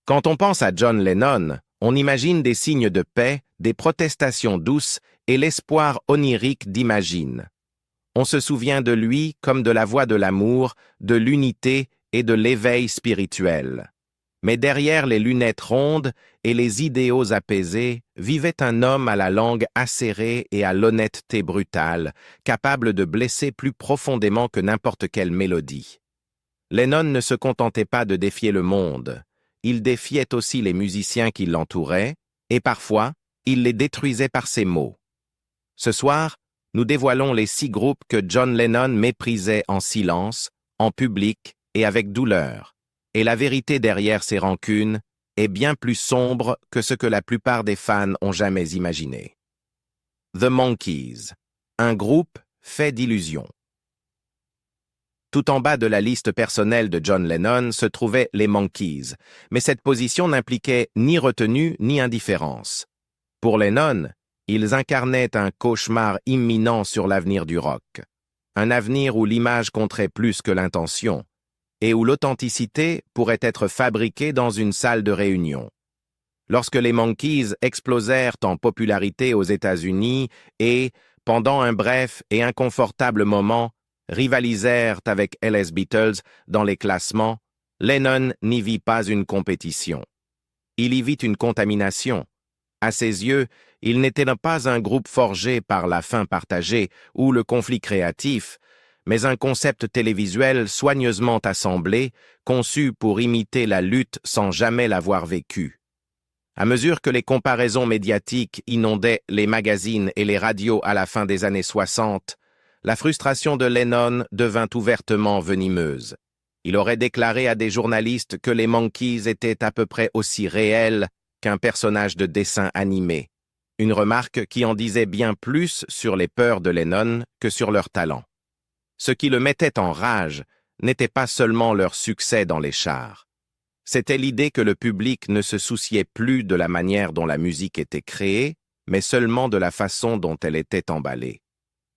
Quand on pense à John Lennon, on imagine des signes de paix, des protestations douces et l'espoir onirique d'Imagine. On se souvient de lui comme de la voix de l'amour, de l'unité et de l'éveil spirituel. Mais derrière les lunettes rondes et les idéaux apaisés vivait un homme à la langue acérée et à l'honnêteté brutale, capable de blesser plus profondément que n'importe quelle mélodie. Lennon ne se contentait pas de défier le monde, il défiait aussi les musiciens qui l'entouraient, et parfois, il les détruisait par ses mots. Ce soir, nous dévoilons les 6 groupes que John Lennon méprisait en silence, en public et avec douleur. Et la vérité derrière ces rancunes est bien plus sombre que ce que la plupart des fans ont jamais imaginé. The Monkees, un groupe fait d'illusions. Tout en bas de la liste personnelle de John Lennon se trouvaient les Monkees, mais cette position n'impliquait ni retenue ni indifférence. Pour Lennon, ils incarnaient un cauchemar imminent sur l'avenir du rock. Un avenir où l'image compterait plus que l'intention, et où l'authenticité pourrait être fabriquée dans une salle de réunion. Lorsque les Monkees explosèrent en popularité aux États-Unis et, pendant un bref et inconfortable moment, rivalisèrent avec les Beatles dans les classements, Lennon n'y vit pas une compétition. Il y vit une contamination. À ses yeux, il n'était pas un groupe forgé par la faim partagée ou le conflit créatif, mais un concept télévisuel soigneusement assemblé, conçu pour imiter la lutte sans jamais l'avoir vécue. À mesure que les comparaisons médiatiques inondaient les magazines et les radios à la fin des années 60, la frustration de Lennon devint ouvertement venimeuse. Il aurait déclaré à des journalistes que les Monkees étaient à peu près aussi réels qu'un personnage de dessin animé, une remarque qui en disait bien plus sur les peurs de Lennon que sur leur talent. Ce qui le mettait en rage n'était pas seulement leur succès dans les charts. C'était l'idée que le public ne se souciait plus de la manière dont la musique était créée, mais seulement de la façon dont elle était emballée.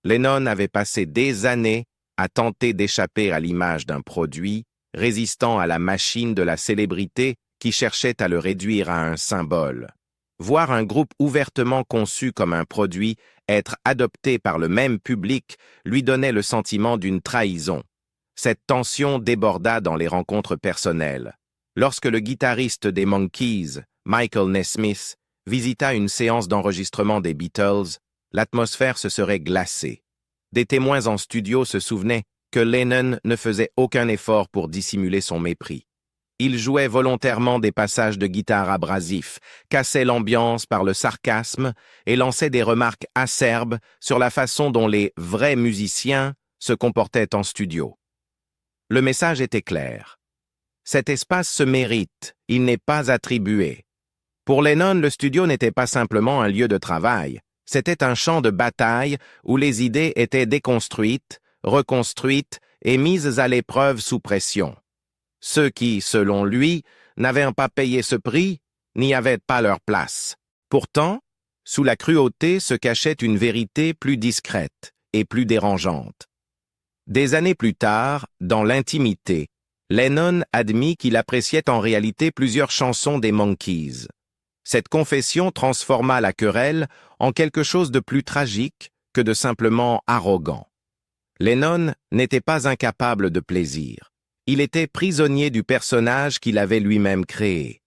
Lennon avait passé des années à tenter d'échapper à l'image d'un produit, résistant à la machine de la célébrité qui cherchait à le réduire à un symbole. Voir un groupe ouvertement conçu comme un produit être adopté par le même public lui donnait le sentiment d'une trahison. Cette tension déborda dans les rencontres personnelles. Lorsque le guitariste des Monkees, Michael Nesmith, visita une séance d'enregistrement des Beatles, l'atmosphère se serait glacée. Des témoins en studio se souvenaient que Lennon ne faisait aucun effort pour dissimuler son mépris. Il jouait volontairement des passages de guitare abrasifs, cassait l'ambiance par le sarcasme et lançait des remarques acerbes sur la façon dont les vrais musiciens se comportaient en studio. Le message était clair. Cet espace se mérite, il n'est pas attribué. Pour Lennon, le studio n'était pas simplement un lieu de travail, c'était un champ de bataille où les idées étaient déconstruites, reconstruites et mises à l'épreuve sous pression. Ceux qui, selon lui, n'avaient pas payé ce prix n'y avaient pas leur place. Pourtant, sous la cruauté se cachait une vérité plus discrète et plus dérangeante. Des années plus tard, dans l'intimité, Lennon admit qu'il appréciait en réalité plusieurs chansons des Monkees. Cette confession transforma la querelle en quelque chose de plus tragique que de simplement arrogant. Lennon n'était pas incapable de plaisir. Il était prisonnier du personnage qu'il avait lui-même créé.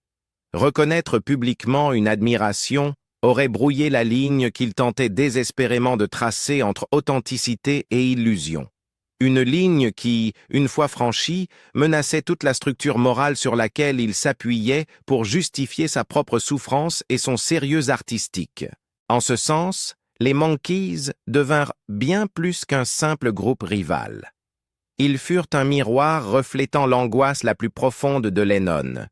Reconnaître publiquement une admiration aurait brouillé la ligne qu'il tentait désespérément de tracer entre authenticité et illusion. Une ligne qui, une fois franchie, menaçait toute la structure morale sur laquelle il s'appuyait pour justifier sa propre souffrance et son sérieux artistique. En ce sens, les Monkees devinrent bien plus qu'un simple groupe rival. Ils furent un miroir reflétant l'angoisse la plus profonde de Lennon.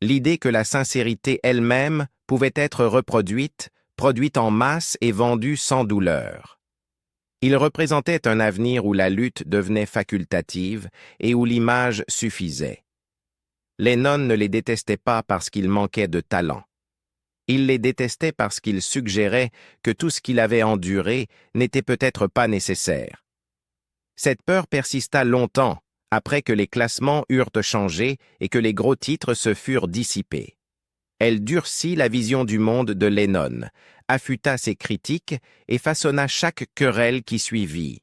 L'idée que la sincérité elle-même pouvait être reproduite, produite en masse et vendue sans douleur. Il représentait un avenir où la lutte devenait facultative et où l'image suffisait. Lennon ne les détestait pas parce qu'ils manquaient de talent. Il les détestait parce qu'ils suggéraient que tout ce qu'il avait enduré n'était peut-être pas nécessaire. Cette peur persista longtemps, après que les classements eurent changé et que les gros titres se furent dissipés. Elle durcit la vision du monde de Lennon, affûta ses critiques et façonna chaque querelle qui suivit.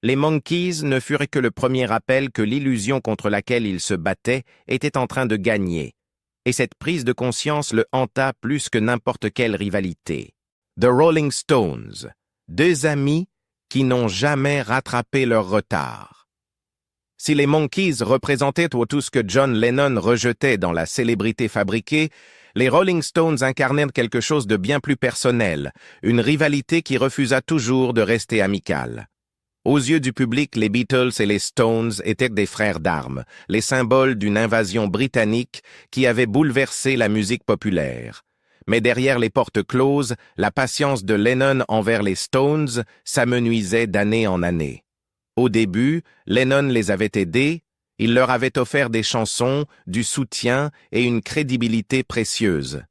Les Monkees ne furent que le premier rappel que l'illusion contre laquelle ils se battaient était en train de gagner, et cette prise de conscience le hanta plus que n'importe quelle rivalité. The Rolling Stones, deux amis qui n'ont jamais rattrapé leur retard. Si les Monkees représentaient tout ce que John Lennon rejetait dans la célébrité fabriquée, les Rolling Stones incarnèrent quelque chose de bien plus personnel, une rivalité qui refusa toujours de rester amicale. Aux yeux du public, les Beatles et les Stones étaient des frères d'armes, les symboles d'une invasion britannique qui avait bouleversé la musique populaire. Mais derrière les portes closes, la patience de Lennon envers les Stones s'amenuisait d'année en année. Au début, Lennon les avait aidés, il leur avait offert des chansons, du soutien et une crédibilité précieuse.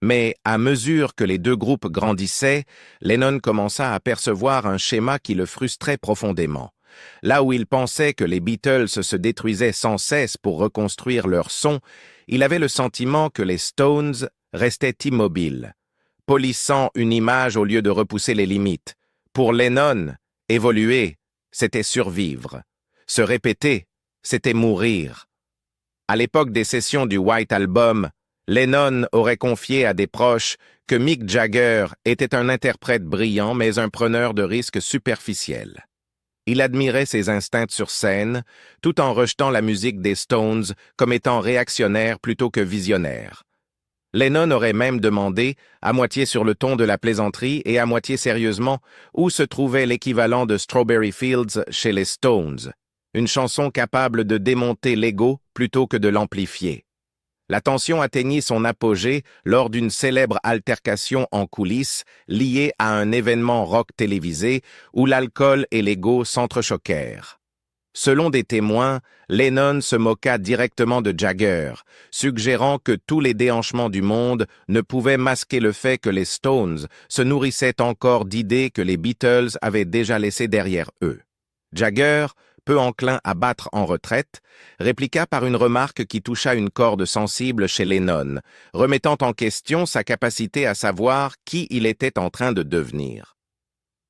Mais à mesure que les deux groupes grandissaient, Lennon commença à percevoir un schéma qui le frustrait profondément. Là où il pensait que les Beatles se détruisaient sans cesse pour reconstruire leur son, il avait le sentiment que les Stones restaient immobiles, polissant une image au lieu de repousser les limites. Pour Lennon, évoluer, c'était survivre. Se répéter, c'était mourir. À l'époque des sessions du White Album, Lennon aurait confié à des proches que Mick Jagger était un interprète brillant mais un preneur de risques superficiels. Il admirait ses instincts sur scène, tout en rejetant la musique des Stones comme étant réactionnaire plutôt que visionnaire. Lennon aurait même demandé, à moitié sur le ton de la plaisanterie et à moitié sérieusement, où se trouvait l'équivalent de Strawberry Fields chez les Stones, une chanson capable de démonter l'ego plutôt que de l'amplifier. La tension atteignit son apogée lors d'une célèbre altercation en coulisses liée à un événement rock télévisé où l'alcool et l'ego s'entrechoquèrent. Selon des témoins, Lennon se moqua directement de Jagger, suggérant que tous les déhanchements du monde ne pouvaient masquer le fait que les Stones se nourrissaient encore d'idées que les Beatles avaient déjà laissées derrière eux. Jagger, peu enclin à battre en retraite, répliqua par une remarque qui toucha une corde sensible chez Lennon, remettant en question sa capacité à savoir qui il était en train de devenir.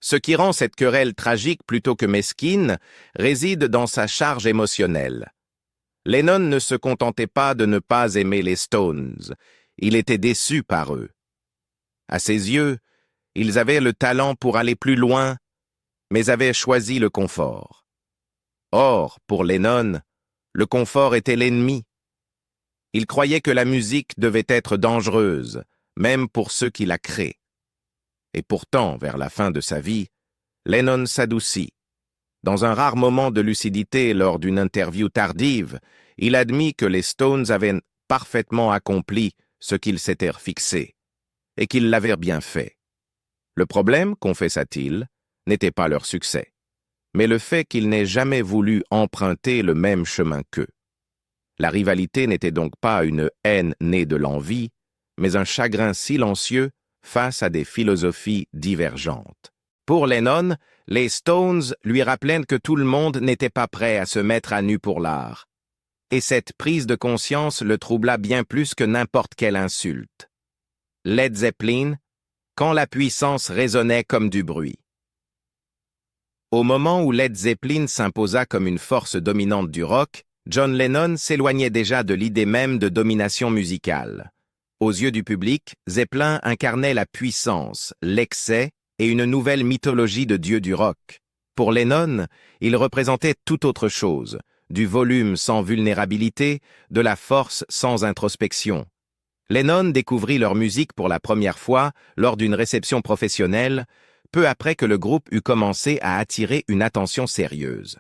Ce qui rend cette querelle tragique plutôt que mesquine réside dans sa charge émotionnelle. Lennon ne se contentait pas de ne pas aimer les Stones, il était déçu par eux. À ses yeux, ils avaient le talent pour aller plus loin, mais avaient choisi le confort. Or, pour Lennon, le confort était l'ennemi. Il croyait que la musique devait être dangereuse, même pour ceux qui la créent. Et pourtant, vers la fin de sa vie, Lennon s'adoucit. Dans un rare moment de lucidité lors d'une interview tardive, il admit que les Stones avaient parfaitement accompli ce qu'ils s'étaient fixé, et qu'ils l'avaient bien fait. Le problème, confessa-t-il, n'était pas leur succès, mais le fait qu'ils n'aient jamais voulu emprunter le même chemin qu'eux. La rivalité n'était donc pas une haine née de l'envie, mais un chagrin silencieux face à des philosophies divergentes. Pour Lennon, les Stones lui rappelaient que tout le monde n'était pas prêt à se mettre à nu pour l'art. Et cette prise de conscience le troubla bien plus que n'importe quelle insulte. Led Zeppelin, quand la puissance résonnait comme du bruit. Au moment où Led Zeppelin s'imposa comme une force dominante du rock, John Lennon s'éloignait déjà de l'idée même de domination musicale. Aux yeux du public, Zeppelin incarnait la puissance, l'excès et une nouvelle mythologie de dieu du rock. Pour Lennon, il représentait tout autre chose, du volume sans vulnérabilité, de la force sans introspection. Lennon découvrit leur musique pour la première fois lors d'une réception professionnelle, peu après que le groupe eut commencé à attirer une attention sérieuse.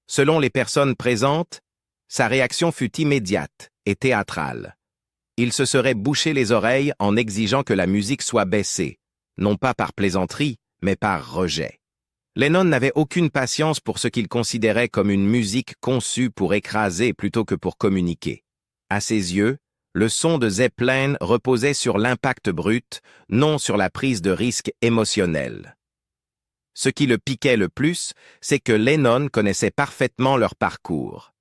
Selon les personnes présentes, sa réaction fut immédiate et théâtrale. Il se serait bouché les oreilles en exigeant que la musique soit baissée, non pas par plaisanterie, mais par rejet. Lennon n'avait aucune patience pour ce qu'il considérait comme une musique conçue pour écraser plutôt que pour communiquer. À ses yeux, le son de Zeppelin reposait sur l'impact brut, non sur la prise de risque émotionnel. Ce qui le piquait le plus, c'est que Lennon connaissait parfaitement leur parcours.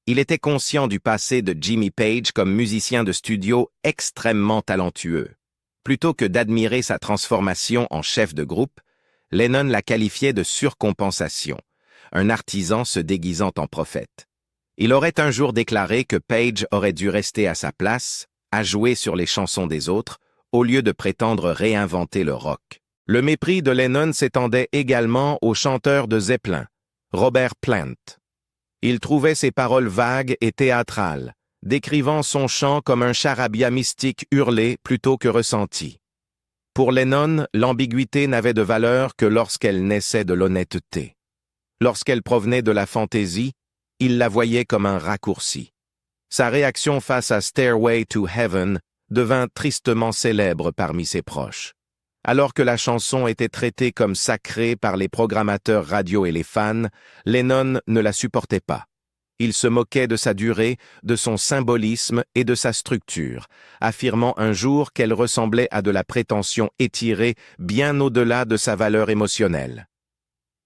Il était conscient du passé de Jimmy Page comme musicien de studio extrêmement talentueux. Plutôt que d'admirer sa transformation en chef de groupe, Lennon la qualifiait de surcompensation, un artisan se déguisant en prophète. Il aurait un jour déclaré que Page aurait dû rester à sa place, à jouer sur les chansons des autres, au lieu de prétendre réinventer le rock. Le mépris de Lennon s'étendait également au chanteur de Zeppelin, Robert Plant. Il trouvait ses paroles vagues et théâtrales, décrivant son chant comme un charabia mystique hurlé plutôt que ressenti. Pour Lennon, l'ambiguïté n'avait de valeur que lorsqu'elle naissait de l'honnêteté. Lorsqu'elle provenait de la fantaisie, il la voyait comme un raccourci. Sa réaction face à Stairway to Heaven devint tristement célèbre parmi ses proches. Alors que la chanson était traitée comme sacrée par les programmateurs radio et les fans, Lennon ne la supportait pas. Il se moquait de sa durée, de son symbolisme et de sa structure, affirmant un jour qu'elle ressemblait à de la prétention étirée bien au-delà de sa valeur émotionnelle.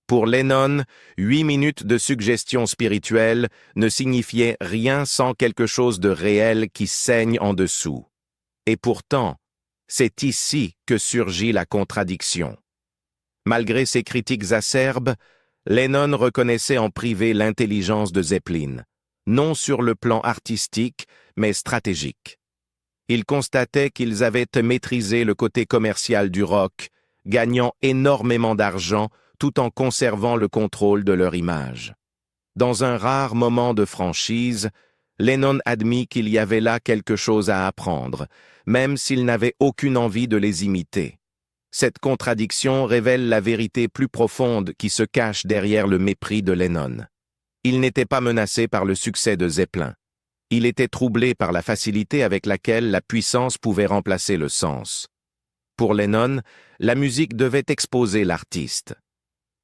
Pour Lennon, 8 minutes de suggestion spirituelle ne signifiaient rien sans quelque chose de réel qui saigne en dessous. Et pourtant, c'est ici que surgit la contradiction. Malgré ses critiques acerbes, Lennon reconnaissait en privé l'intelligence de Zeppelin, non sur le plan artistique, mais stratégique. Il constatait qu'ils avaient maîtrisé le côté commercial du rock, gagnant énormément d'argent tout en conservant le contrôle de leur image. Dans un rare moment de franchise, Lennon admit qu'il y avait là quelque chose à apprendre, même s'il n'avait aucune envie de les imiter. Cette contradiction révèle la vérité plus profonde qui se cache derrière le mépris de Lennon. Il n'était pas menacé par le succès de Zeppelin. Il était troublé par la facilité avec laquelle la puissance pouvait remplacer le sens. Pour Lennon, la musique devait exposer l'artiste.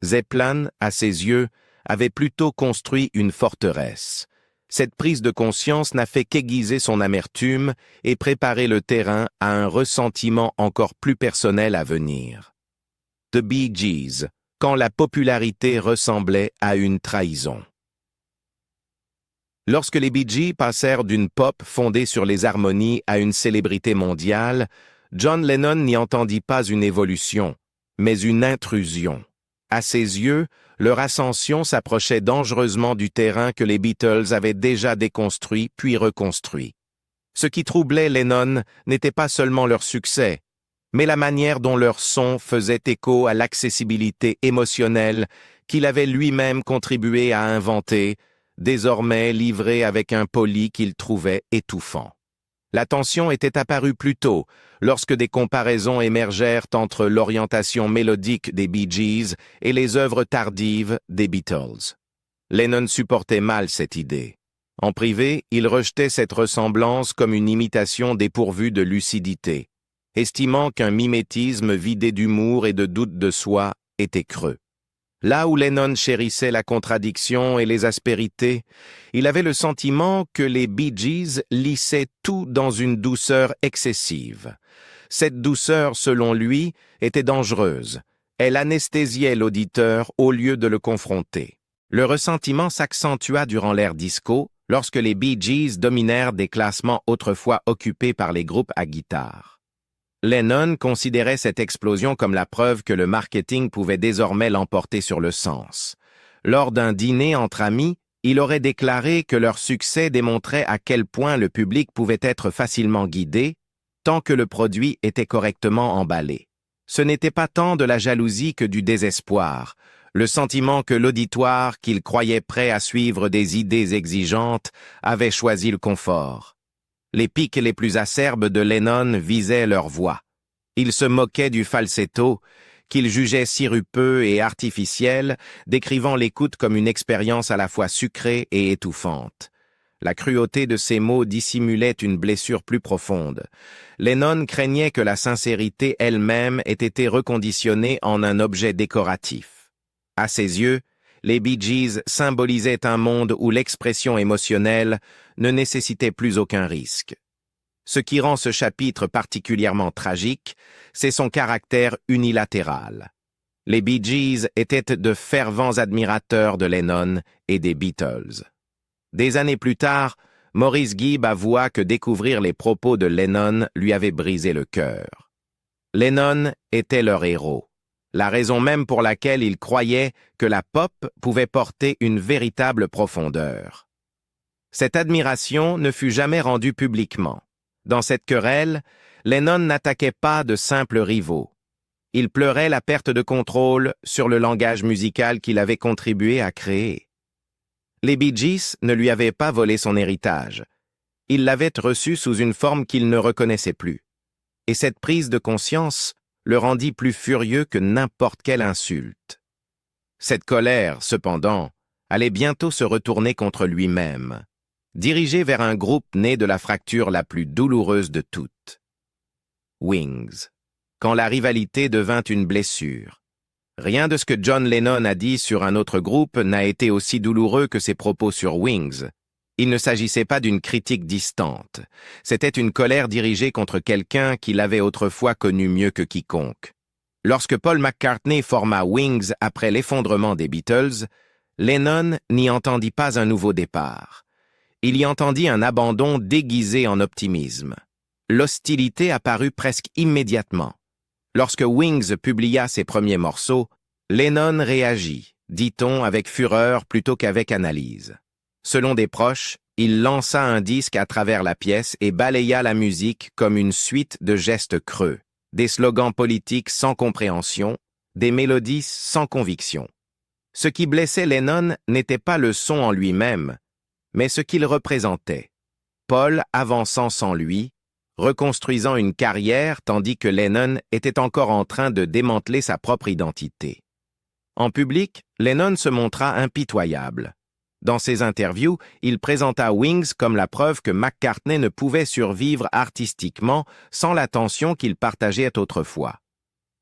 Zeppelin, à ses yeux, avait plutôt construit une forteresse. Cette prise de conscience n'a fait qu'aiguiser son amertume et préparer le terrain à un ressentiment encore plus personnel à venir. The Bee Gees, quand la popularité ressemblait à une trahison. Lorsque les Bee Gees passèrent d'une pop fondée sur les harmonies à une célébrité mondiale, John Lennon n'y entendit pas une évolution, mais une intrusion. À ses yeux, leur ascension s'approchait dangereusement du terrain que les Beatles avaient déjà déconstruit puis reconstruit. Ce qui troublait Lennon n'était pas seulement leur succès, mais la manière dont leur son faisait écho à l'accessibilité émotionnelle qu'il avait lui-même contribué à inventer, désormais livré avec un poli qu'il trouvait étouffant. La tension était apparue plus tôt, lorsque des comparaisons émergèrent entre l'orientation mélodique des Bee Gees et les œuvres tardives des Beatles. Lennon supportait mal cette idée. En privé, il rejetait cette ressemblance comme une imitation dépourvue de lucidité, estimant qu'un mimétisme vidé d'humour et de doute de soi était creux. Là où Lennon chérissait la contradiction et les aspérités, il avait le sentiment que les Bee Gees lissaient tout dans une douceur excessive. Cette douceur, selon lui, était dangereuse. Elle anesthésiait l'auditeur au lieu de le confronter. Le ressentiment s'accentua durant l'ère disco, lorsque les Bee Gees dominèrent des classements autrefois occupés par les groupes à guitare. Lennon considérait cette explosion comme la preuve que le marketing pouvait désormais l'emporter sur le sens. Lors d'un dîner entre amis, il aurait déclaré que leur succès démontrait à quel point le public pouvait être facilement guidé, tant que le produit était correctement emballé. Ce n'était pas tant de la jalousie que du désespoir, le sentiment que l'auditoire, qu'il croyait prêt à suivre des idées exigeantes, avait choisi le confort. Les pics les plus acerbes de Lennon visaient leur voix. Il se moquait du falsetto, qu'il jugeait sirupeux et artificiel, décrivant l'écoute comme une expérience à la fois sucrée et étouffante. La cruauté de ces mots dissimulait une blessure plus profonde. Lennon craignait que la sincérité elle-même ait été reconditionnée en un objet décoratif. À ses yeux, les Bee Gees symbolisaient un monde où l'expression émotionnelle ne nécessitait plus aucun risque. Ce qui rend ce chapitre particulièrement tragique, c'est son caractère unilatéral. Les Bee Gees étaient de fervents admirateurs de Lennon et des Beatles. Des années plus tard, Maurice Gibb avoua que découvrir les propos de Lennon lui avait brisé le cœur. Lennon était leur héros, la raison même pour laquelle il croyait que la pop pouvait porter une véritable profondeur. Cette admiration ne fut jamais rendue publiquement. Dans cette querelle, Lennon n'attaquait pas de simples rivaux. Il pleurait la perte de contrôle sur le langage musical qu'il avait contribué à créer. Les Bee Gees ne lui avaient pas volé son héritage. Ils l'avaient reçu sous une forme qu'il ne reconnaissait plus. Et cette prise de conscience le rendit plus furieux que n'importe quelle insulte. Cette colère, cependant, allait bientôt se retourner contre lui-même, dirigé vers un groupe né de la fracture la plus douloureuse de toutes. Wings. Quand la rivalité devint une blessure. Rien de ce que John Lennon a dit sur un autre groupe n'a été aussi douloureux que ses propos sur Wings. Il ne s'agissait pas d'une critique distante. C'était une colère dirigée contre quelqu'un qu'il avait autrefois connu mieux que quiconque. Lorsque Paul McCartney forma Wings après l'effondrement des Beatles, Lennon n'y entendit pas un nouveau départ. Il y entendit un abandon déguisé en optimisme. L'hostilité apparut presque immédiatement. Lorsque Wings publia ses premiers morceaux, Lennon réagit, dit-on avec fureur plutôt qu'avec analyse. Selon des proches, il lança un disque à travers la pièce et balaya la musique comme une suite de gestes creux, des slogans politiques sans compréhension, des mélodies sans conviction. Ce qui blessait Lennon n'était pas le son en lui-même, mais ce qu'il représentait. Paul avançant sans lui, reconstruisant une carrière tandis que Lennon était encore en train de démanteler sa propre identité. En public, Lennon se montra impitoyable. Dans ses interviews, il présenta Wings comme la preuve que McCartney ne pouvait survivre artistiquement sans l'attention qu'il partageait autrefois.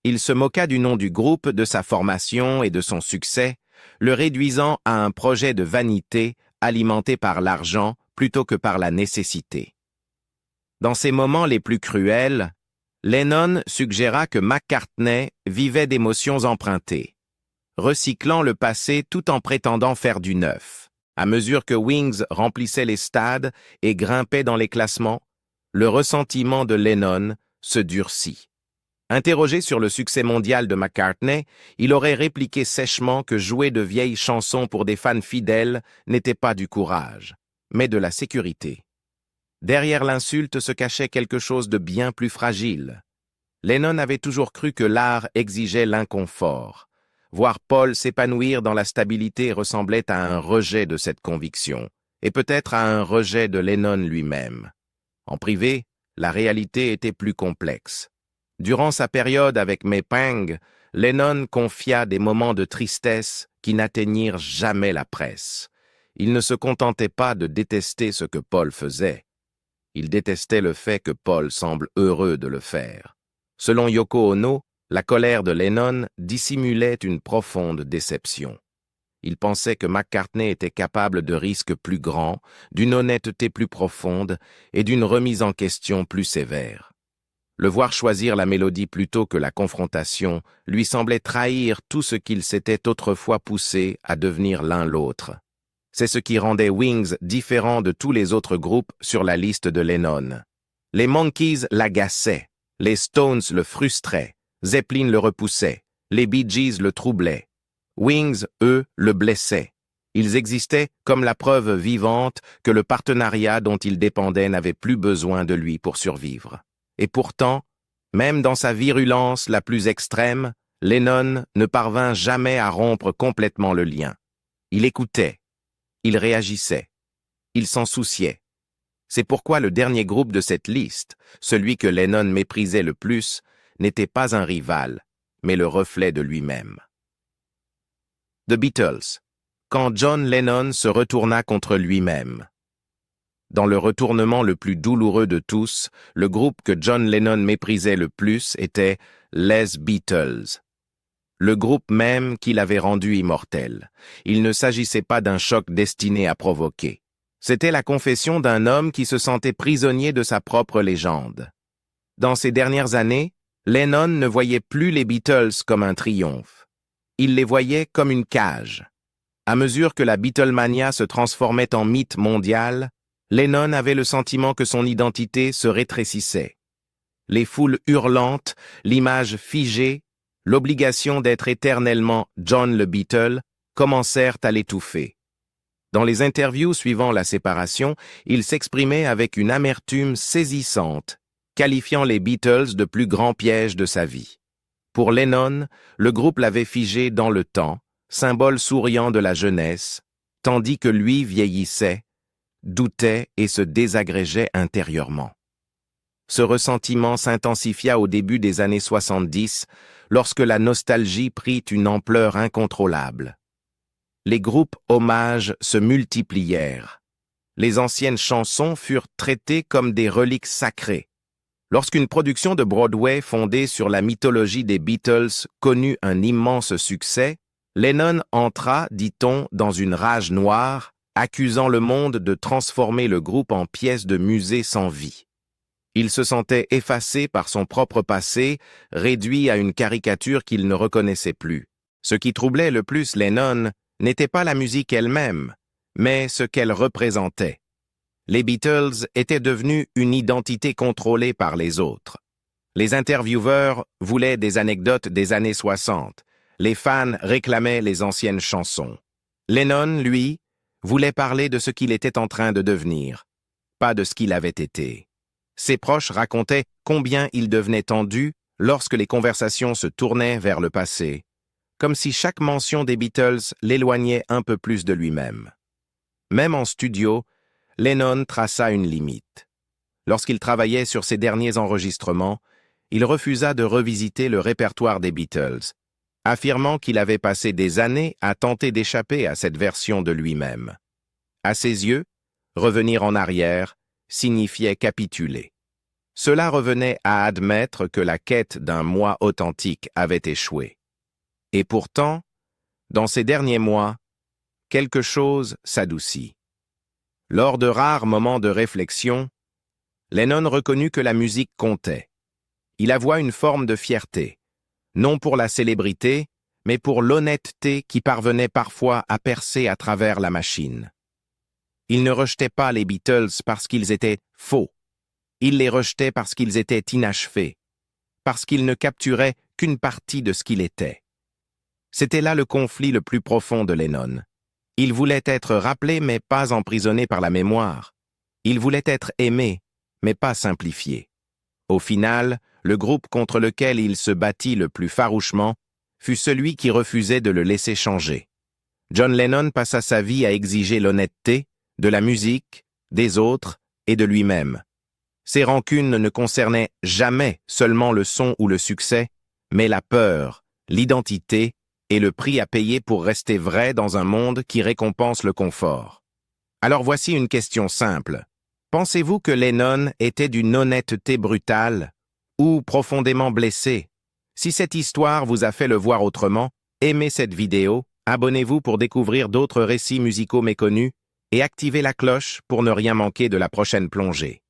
Il se moqua du nom du groupe, de sa formation et de son succès, le réduisant à un projet de vanité alimenté par l'argent plutôt que par la nécessité. Dans ses moments les plus cruels, Lennon suggéra que McCartney vivait d'émotions empruntées, recyclant le passé tout en prétendant faire du neuf. À mesure que Wings remplissait les stades et grimpait dans les classements, le ressentiment de Lennon se durcit. Interrogé sur le succès mondial de McCartney, il aurait répliqué sèchement que jouer de vieilles chansons pour des fans fidèles n'était pas du courage, mais de la sécurité. Derrière l'insulte se cachait quelque chose de bien plus fragile. Lennon avait toujours cru que l'art exigeait l'inconfort. Voir Paul s'épanouir dans la stabilité ressemblait à un rejet de cette conviction, et peut-être à un rejet de Lennon lui-même. En privé, la réalité était plus complexe. Durant sa période avec May Pang, Lennon confia des moments de tristesse qui n'atteignirent jamais la presse. Il ne se contentait pas de détester ce que Paul faisait. Il détestait le fait que Paul semble heureux de le faire. Selon Yoko Ono, la colère de Lennon dissimulait une profonde déception. Il pensait que McCartney était capable de risques plus grands, d'une honnêteté plus profonde et d'une remise en question plus sévère. Le voir choisir la mélodie plutôt que la confrontation lui semblait trahir tout ce qu'il s'était autrefois poussé à devenir l'un l'autre. C'est ce qui rendait Wings différent de tous les autres groupes sur la liste de Lennon. Les Monkees l'agaçaient, les Stones le frustraient, Zeppelin le repoussait, les Bee Gees le troublaient. Wings, eux, le blessaient. Ils existaient comme la preuve vivante que le partenariat dont ils dépendaient n'avait plus besoin de lui pour survivre. Et pourtant, même dans sa virulence la plus extrême, Lennon ne parvint jamais à rompre complètement le lien. Il écoutait, il réagissait, il s'en souciait. C'est pourquoi le dernier groupe de cette liste, celui que Lennon méprisait le plus, n'était pas un rival, mais le reflet de lui-même. The Beatles, quand John Lennon se retourna contre lui-même. Dans le retournement le plus douloureux de tous, le groupe que John Lennon méprisait le plus était les Beatles. Le groupe même qui l'avait rendu immortel. Il ne s'agissait pas d'un choc destiné à provoquer. C'était la confession d'un homme qui se sentait prisonnier de sa propre légende. Dans ces dernières années, Lennon ne voyait plus les Beatles comme un triomphe. Il les voyait comme une cage. À mesure que la Beatlemania se transformait en mythe mondial, Lennon avait le sentiment que son identité se rétrécissait. Les foules hurlantes, l'image figée, l'obligation d'être éternellement John le Beatle commencèrent à l'étouffer. Dans les interviews suivant la séparation, il s'exprimait avec une amertume saisissante, qualifiant les Beatles de plus grands pièges de sa vie. Pour Lennon, le groupe l'avait figé dans le temps, symbole souriant de la jeunesse, tandis que lui vieillissait, doutait et se désagrégeait intérieurement. Ce ressentiment s'intensifia au début des années 70, lorsque la nostalgie prit une ampleur incontrôlable. Les groupes hommages se multiplièrent. Les anciennes chansons furent traitées comme des reliques sacrées. Lorsqu'une production de Broadway fondée sur la mythologie des Beatles connut un immense succès, Lennon entra, dit-on, dans une rage noire, accusant le monde de transformer le groupe en pièce de musée sans vie. Il se sentait effacé par son propre passé, réduit à une caricature qu'il ne reconnaissait plus. Ce qui troublait le plus Lennon n'était pas la musique elle-même, mais ce qu'elle représentait. Les Beatles étaient devenus une identité contrôlée par les autres. Les intervieweurs voulaient des anecdotes des années 60. Les fans réclamaient les anciennes chansons. Lennon, lui, voulait parler de ce qu'il était en train de devenir, pas de ce qu'il avait été. Ses proches racontaient combien il devenait tendu lorsque les conversations se tournaient vers le passé, comme si chaque mention des Beatles l'éloignait un peu plus de lui-même. Même en studio, Lennon traça une limite. Lorsqu'il travaillait sur ses derniers enregistrements, il refusa de revisiter le répertoire des Beatles, affirmant qu'il avait passé des années à tenter d'échapper à cette version de lui-même. À ses yeux, revenir en arrière signifiait capituler. Cela revenait à admettre que la quête d'un moi authentique avait échoué. Et pourtant, dans ces derniers mois, quelque chose s'adoucit. Lors de rares moments de réflexion, Lennon reconnut que la musique comptait. Il avoua une forme de fierté, non pour la célébrité, mais pour l'honnêteté qui parvenait parfois à percer à travers la machine. Il ne rejetait pas les Beatles parce qu'ils étaient faux. Il les rejetait parce qu'ils étaient inachevés, parce qu'ils ne capturaient qu'une partie de ce qu'il était. C'était là le conflit le plus profond de Lennon. Il voulait être rappelé mais pas emprisonné par la mémoire. Il voulait être aimé, mais pas simplifié. Au final, le groupe contre lequel il se battit le plus farouchement fut celui qui refusait de le laisser changer. John Lennon passa sa vie à exiger l'honnêteté, de la musique, des autres et de lui-même. Ses rancunes ne concernaient jamais seulement le son ou le succès, mais la peur, l'identité et le prix à payer pour rester vrai dans un monde qui récompense le confort. Alors voici une question simple. Pensez-vous que Lennon était d'une honnêteté brutale ou profondément blessé? Si cette histoire vous a fait le voir autrement, aimez cette vidéo, abonnez-vous pour découvrir d'autres récits musicaux méconnus et activez la cloche pour ne rien manquer de la prochaine plongée.